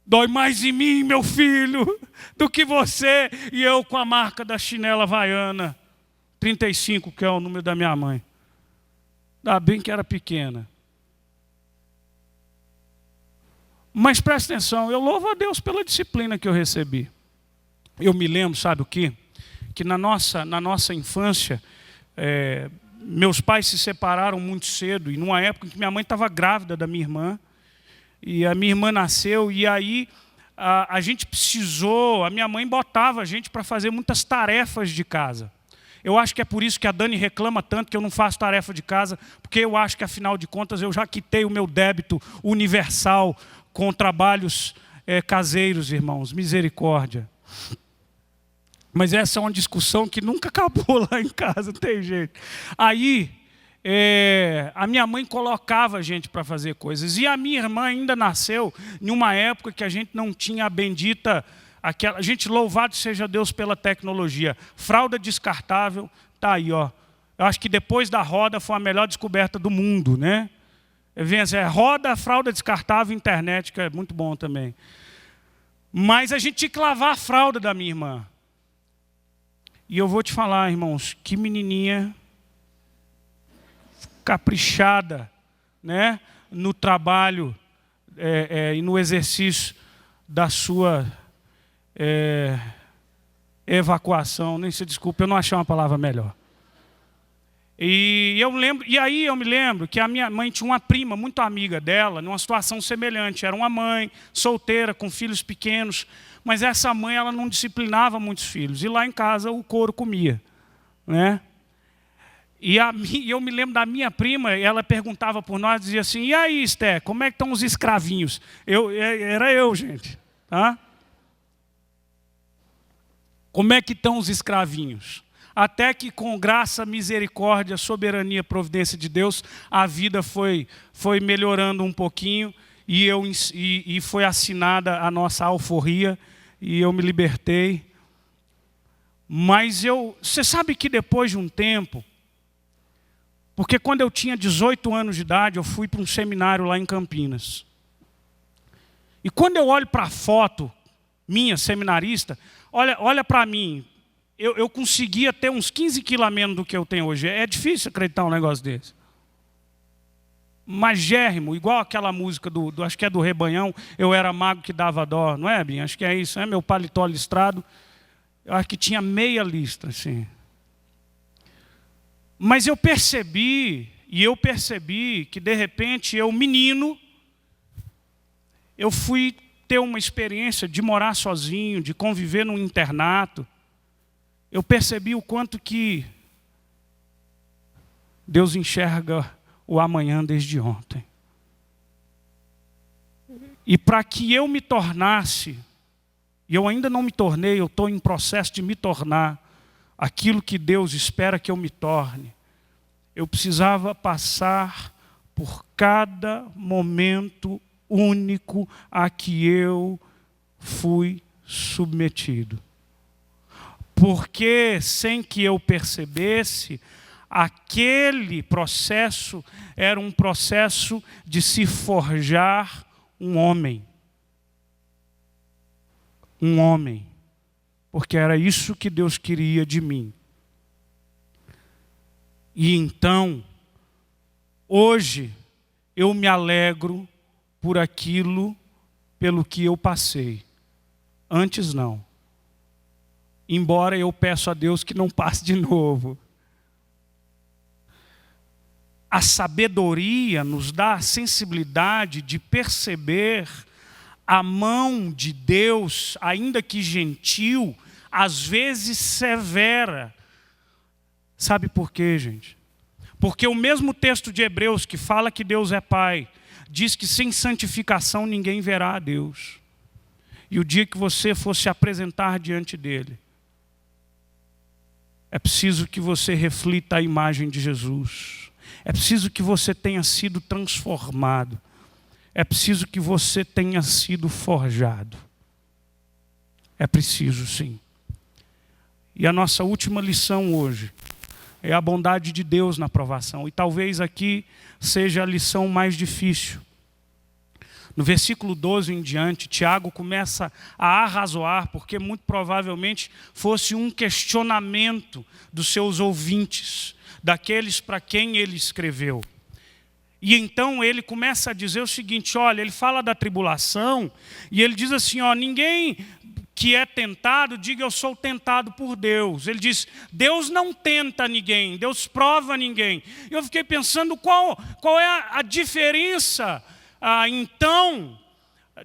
Dói mais em mim, meu filho, do que você. E eu com a marca da chinela havaiana, 35, que é o número da minha mãe. Ainda bem que era pequena. Mas presta atenção, eu louvo a Deus pela disciplina que eu recebi. Eu me lembro, sabe o quê? Que na nossa infância, meus pais se separaram muito cedo, e numa época em que minha mãe estava grávida da minha irmã, e a minha irmã nasceu, e aí a gente precisou, a minha mãe botava a gente para fazer muitas tarefas de casa. Eu acho que é por isso que a Dani reclama tanto que eu não faço tarefa de casa, porque eu acho que, afinal de contas, eu já quitei o meu débito universal com trabalhos caseiros, irmãos. Misericórdia. Mas essa é uma discussão que nunca acabou lá em casa, não tem jeito. Aí, a minha mãe colocava a gente para fazer coisas. E a minha irmã ainda nasceu em uma época que a gente não tinha a bendita... Gente, louvado seja Deus pela tecnologia. Fralda descartável, tá aí, ó. Eu acho que depois da roda foi a melhor descoberta do mundo, né? Roda, fralda descartável, internet, que é muito bom também. Mas a gente tinha que lavar a fralda da minha irmã. E eu vou te falar, irmãos, que menininha caprichada, né? No trabalho e no exercício da sua... evacuação, nem se desculpe, eu não achei uma palavra melhor. E aí eu me lembro que a minha mãe tinha uma prima muito amiga dela, numa situação semelhante. Era uma mãe solteira, com filhos pequenos, mas essa mãe ela não disciplinava muitos filhos. E lá em casa o couro comia, né? E eu me lembro da minha prima, ela perguntava por nós, dizia assim, e aí, Esté, como é que estão os escravinhos? Era eu, gente, tá? Como é que estão os escravinhos? Até que, com graça, misericórdia, soberania, providência de Deus, a vida foi melhorando um pouquinho e foi assinada a nossa alforria e eu me libertei. Mas você sabe que depois de um tempo, porque quando eu tinha 18 anos de idade, eu fui para um seminário lá em Campinas. E quando eu olho para a foto minha, seminarista, olha para mim, eu conseguia ter uns 15 quilos a menos do que eu tenho hoje. É difícil acreditar um negócio desse. Magérrimo, igual aquela música acho que é do Rebanhão, eu era mago que dava dó, não é, Binho? Acho que é isso, né? Meu paletó listrado, eu acho que tinha meia listra, assim. Mas eu percebi que, de repente, menino, eu fui ter uma experiência de morar sozinho, de conviver num internato. Eu percebi o quanto que Deus enxerga o amanhã desde ontem. E para que eu me tornasse, e eu ainda não me tornei, eu estou em processo de me tornar aquilo que Deus espera que eu me torne, eu precisava passar por cada momento único a que eu fui submetido. Porque, sem que eu percebesse, aquele processo era um processo de se forjar um homem. Um homem. Porque era isso que Deus queria de mim. E então, hoje, eu me alegro por aquilo pelo que eu passei. Antes não. Embora eu peço a Deus que não passe de novo. A sabedoria nos dá a sensibilidade de perceber a mão de Deus, ainda que gentil, às vezes severa. Sabe por quê, gente? Porque o mesmo texto de Hebreus que fala que Deus é Pai, diz que sem santificação ninguém verá a Deus. E o dia que você for se apresentar diante dele, é preciso que você reflita a imagem de Jesus. É preciso que você tenha sido transformado. É preciso que você tenha sido forjado. É preciso, sim. E a nossa última lição hoje é a bondade de Deus na provação. E talvez aqui seja a lição mais difícil. No versículo 12 em diante, Tiago começa a arrazoar, porque muito provavelmente fosse um questionamento dos seus ouvintes, daqueles para quem ele escreveu. E então ele começa a dizer o seguinte, olha, ele fala da tribulação, e ele diz assim, ó, ninguém que é tentado, diga eu sou tentado por Deus. Ele diz, Deus não tenta ninguém, Deus prova ninguém. Eu fiquei pensando qual é a diferença, então,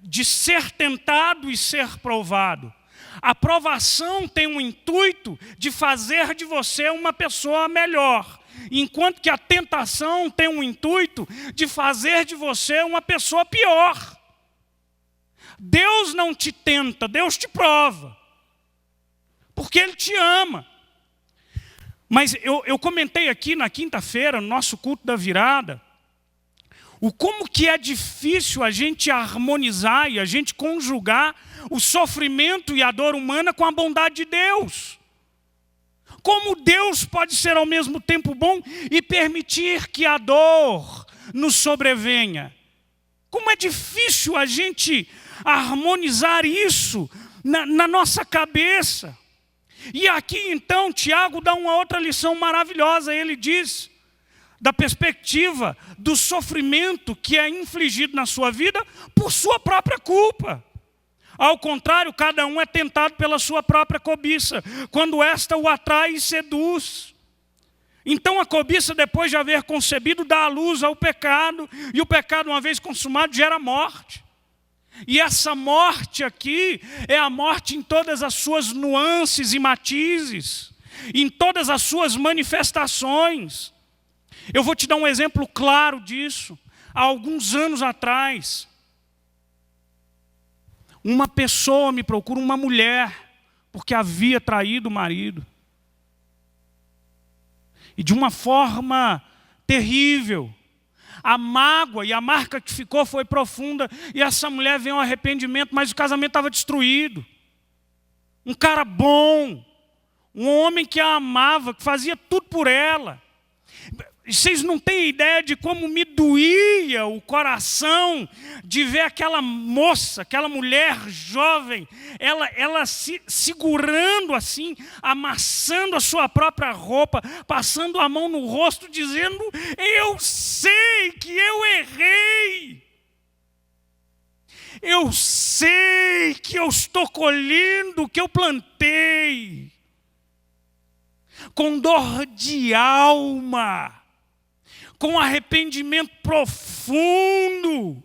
de ser tentado e ser provado. A provação tem o intuito de fazer de você uma pessoa melhor, enquanto que a tentação tem o intuito de fazer de você uma pessoa pior. Deus não te tenta, Deus te prova, porque Ele te ama. Mas eu comentei aqui na quinta-feira, no nosso culto da virada, como que é difícil a gente harmonizar e a gente conjugar o sofrimento e a dor humana com a bondade de Deus. Como Deus pode ser ao mesmo tempo bom e permitir que a dor nos sobrevenha? Como é difícil a gente harmonizar isso na nossa cabeça. E aqui então Tiago dá uma outra lição maravilhosa. Ele diz da perspectiva do sofrimento que é infligido na sua vida por sua própria culpa. Ao contrário, cada um é tentado pela sua própria cobiça, quando esta o atrai e seduz. Então a cobiça, depois de haver concebido, dá à luz ao pecado, e o pecado, uma vez consumado, gera morte. E essa morte aqui é a morte em todas as suas nuances e matizes, em todas as suas manifestações. Eu vou te dar um exemplo claro disso. Há alguns anos atrás, uma pessoa me procura, uma mulher, porque havia traído o marido. E de uma forma terrível. A mágoa e a marca que ficou foi profunda. E essa mulher veio ao arrependimento, mas o casamento estava destruído. Um cara bom, um homem que a amava, que fazia tudo por ela. Vocês não têm ideia de como me doía o coração de ver aquela moça, aquela mulher jovem, ela se segurando assim, amassando a sua própria roupa, passando a mão no rosto, dizendo, eu sei que eu errei. Eu sei que eu estou colhendo o que eu plantei. Com dor de alma, com arrependimento profundo.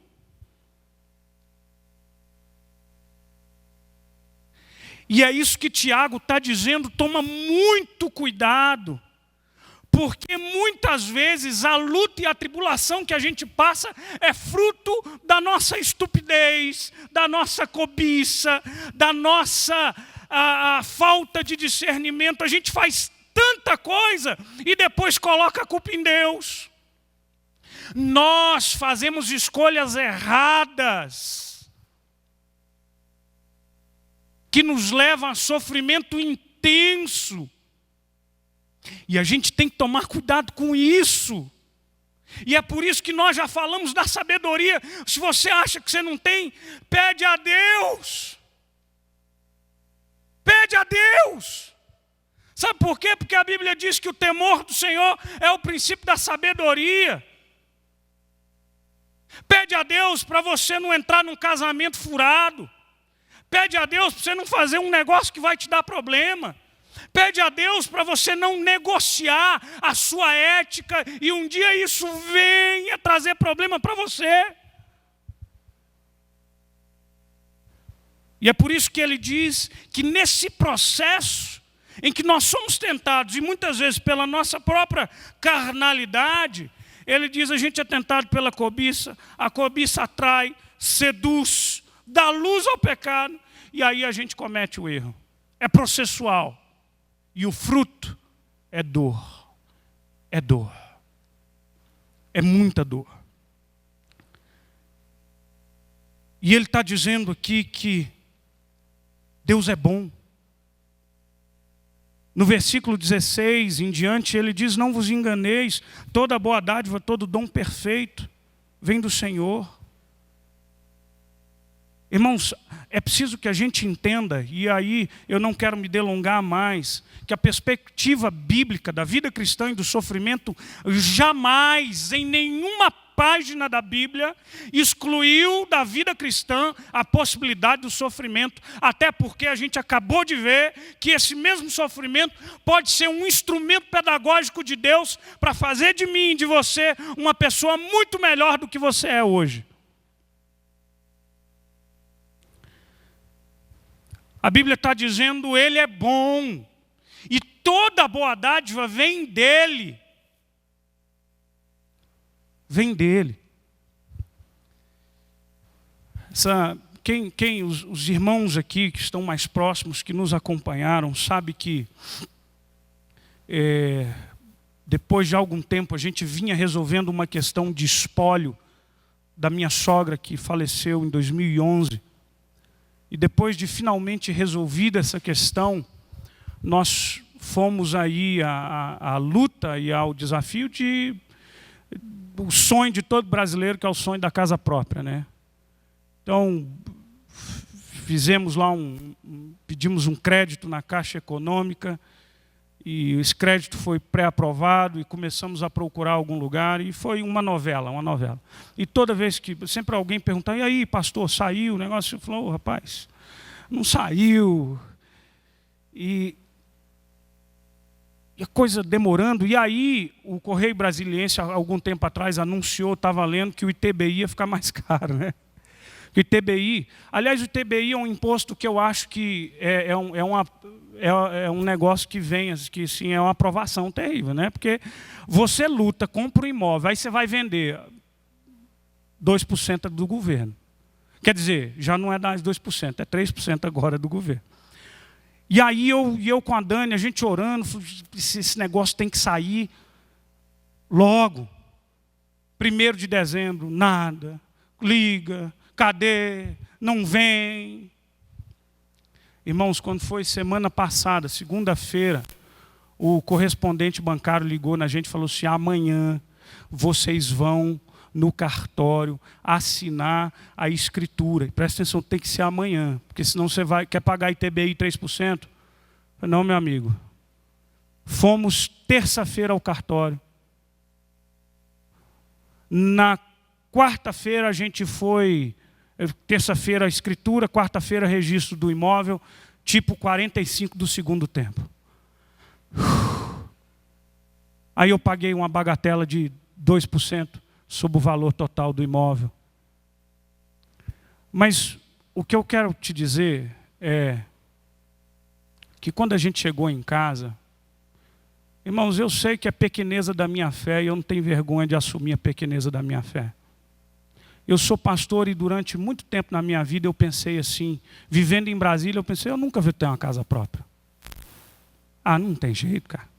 E é isso que Tiago está dizendo, toma muito cuidado, porque muitas vezes a luta e a tribulação que a gente passa é fruto da nossa estupidez, da nossa cobiça, da nossa a falta de discernimento. A gente faz tanta coisa e depois coloca a culpa em Deus. Nós fazemos escolhas erradas que nos levam a sofrimento intenso. E a gente tem que tomar cuidado com isso. E é por isso que nós já falamos da sabedoria. Se você acha que você não tem, pede a Deus. Pede a Deus. Sabe por quê? Porque a Bíblia diz que o temor do Senhor é o princípio da sabedoria. Pede a Deus para você não entrar num casamento furado. Pede a Deus para você não fazer um negócio que vai te dar problema. Pede a Deus para você não negociar a sua ética e um dia isso venha trazer problema para você. E é por isso que ele diz que nesse processo em que nós somos tentados, e muitas vezes pela nossa própria carnalidade, ele diz, a gente é tentado pela cobiça, a cobiça atrai, seduz, dá luz ao pecado, e aí a gente comete o erro. É processual. E o fruto é dor. É dor. É muita dor. E ele está dizendo aqui que Deus é bom. No versículo 16 em diante, ele diz: não vos enganeis, toda boa dádiva, todo dom perfeito vem do Senhor. Irmãos, é preciso que a gente entenda, e aí eu não quero me delongar mais, que a perspectiva bíblica da vida cristã e do sofrimento jamais, em nenhuma página da Bíblia, excluiu da vida cristã a possibilidade do sofrimento, até porque a gente acabou de ver que esse mesmo sofrimento pode ser um instrumento pedagógico de Deus para fazer de mim e de você uma pessoa muito melhor do que você é hoje. A Bíblia está dizendo: Ele é bom, e toda boa dádiva vem dEle. Vem dEle. Os irmãos aqui que estão mais próximos, que nos acompanharam, sabe que depois de algum tempo a gente vinha resolvendo uma questão de espólio da minha sogra, que faleceu em 2011. E depois de finalmente resolvida essa questão, nós fomos aí à luta e ao desafio o sonho de todo brasileiro, que é o sonho da casa própria, né? Então, fizemos lá pedimos um crédito na Caixa Econômica, e esse crédito foi pré-aprovado, e começamos a procurar algum lugar, e foi uma novela. E toda vez que sempre alguém perguntava: e aí, pastor, saiu o negócio? Eu falou: rapaz, não saiu. E a coisa demorando. E aí o Correio Brasiliense, há algum tempo atrás, anunciou, estava lendo, que o ITBI ia ficar mais caro, né? O ITBI, aliás, o ITBI é um imposto que eu acho que é um negócio que vem, que sim, é uma aprovação terrível, né? Porque você luta, compra um imóvel, aí você vai vender 2% do governo. Quer dizer, já não é mais 2%, é 3% agora do governo. E aí eu com a Dani, a gente orando, esse negócio tem que sair logo. 1º de dezembro, nada. Liga, cadê? Não vem. Irmãos, quando foi semana passada, segunda-feira, o correspondente bancário ligou na gente e falou assim: amanhã vocês vão no cartório assinar a escritura. E presta atenção, tem que ser amanhã, porque senão você quer pagar ITBI 3%? Não, meu amigo. Fomos terça-feira ao cartório. Na quarta-feira a gente foi, terça-feira a escritura, quarta-feira registro do imóvel, tipo 45 do segundo tempo. Aí eu paguei uma bagatela de 2% sobre o valor total do imóvel. Mas o que eu quero te dizer é que quando a gente chegou em casa, irmãos, eu sei que é pequeneza da minha fé, e eu não tenho vergonha de assumir a pequeneza da minha fé. Eu sou pastor, e durante muito tempo na minha vida eu pensei assim, vivendo em Brasília, eu pensei: eu nunca vou ter uma casa própria. Ah, não tem jeito, cara.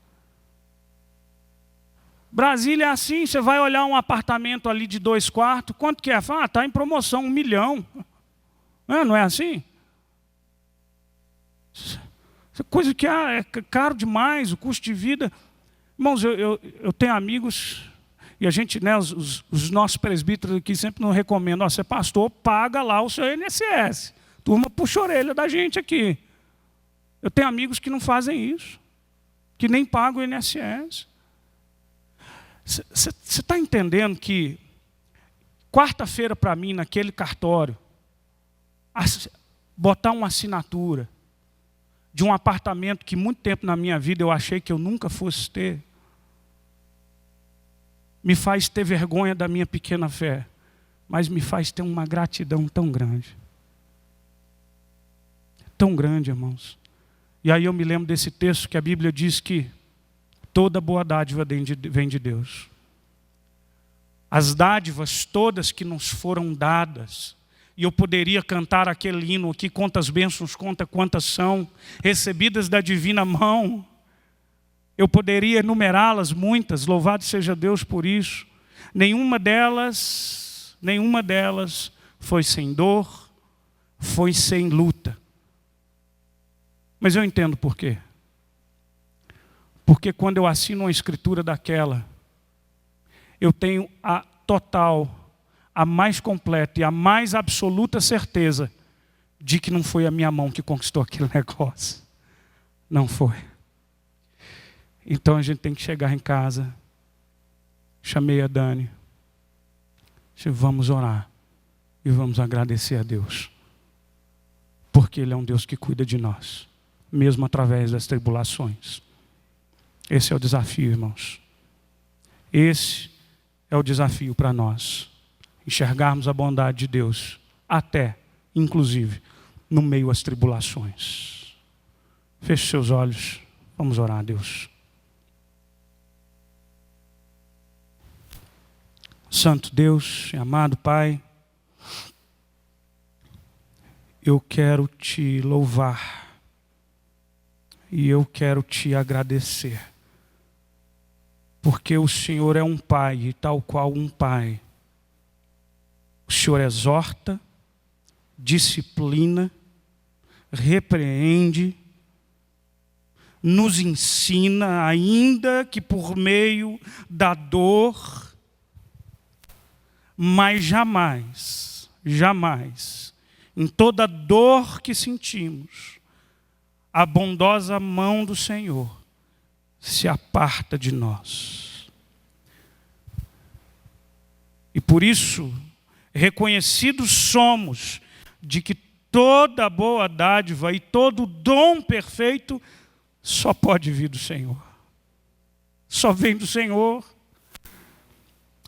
Brasília é assim, você vai olhar um apartamento ali de 2 quartos, quanto que é? Ah, está em promoção, 1 milhão. Não é assim? Essa coisa que é caro demais, o custo de vida. Irmãos, eu tenho amigos, e a gente, né, os nossos presbíteros aqui sempre nos recomendam: você pastor, paga lá o seu INSS. Turma puxa a orelha da gente aqui. Eu tenho amigos que não fazem isso, que nem pagam o INSS. Você está entendendo que quarta-feira para mim, naquele cartório, botar uma assinatura de um apartamento que muito tempo na minha vida eu achei que eu nunca fosse ter, me faz ter vergonha da minha pequena fé, mas me faz ter uma gratidão tão grande. Tão grande, irmãos. E aí eu me lembro desse texto que a Bíblia diz que toda boa dádiva vem de Deus. As dádivas todas que nos foram dadas, e eu poderia cantar aquele hino aqui: quantas bênçãos, conta quantas são, recebidas da divina mão. Eu poderia enumerá-las muitas, louvado seja Deus por isso. Nenhuma delas foi sem dor, foi sem luta. Mas eu entendo por quê. Porque quando eu assino uma escritura daquela, eu tenho a total, a mais completa e a mais absoluta certeza de que não foi a minha mão que conquistou aquele negócio. Não foi. Então a gente tem que chegar em casa. Chamei a Dani. Disse, vamos orar e vamos agradecer a Deus. Porque Ele é um Deus que cuida de nós, mesmo através das tribulações. Esse é o desafio, irmãos. Esse é o desafio para nós. Enxergarmos a bondade de Deus, até, inclusive, no meio às tribulações. Feche seus olhos. Vamos orar a Deus. Santo Deus e amado Pai, eu quero te louvar e eu quero te agradecer, porque o Senhor é um Pai e tal qual um Pai, o Senhor exorta, disciplina, repreende, nos ensina, ainda que por meio da dor, mas jamais, jamais, em toda dor que sentimos, a bondosa mão do Senhor se aparta de nós. E por isso, reconhecidos somos de que toda boa dádiva e todo dom perfeito só pode vir do Senhor. Só vem do Senhor.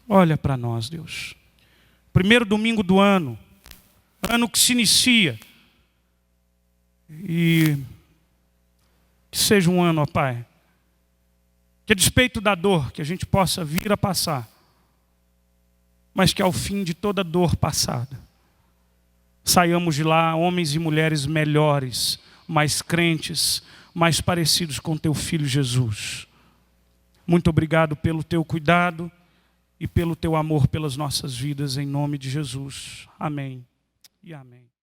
Olha para nós, Deus. Primeiro domingo do ano, ano que se inicia. E que seja um ano, ó Pai, que a despeito da dor que a gente possa vir a passar, mas que ao fim de toda dor passada, saiamos de lá homens e mulheres melhores, mais crentes, mais parecidos com Teu Filho Jesus. Muito obrigado pelo Teu cuidado e pelo Teu amor pelas nossas vidas, em nome de Jesus. Amém e amém.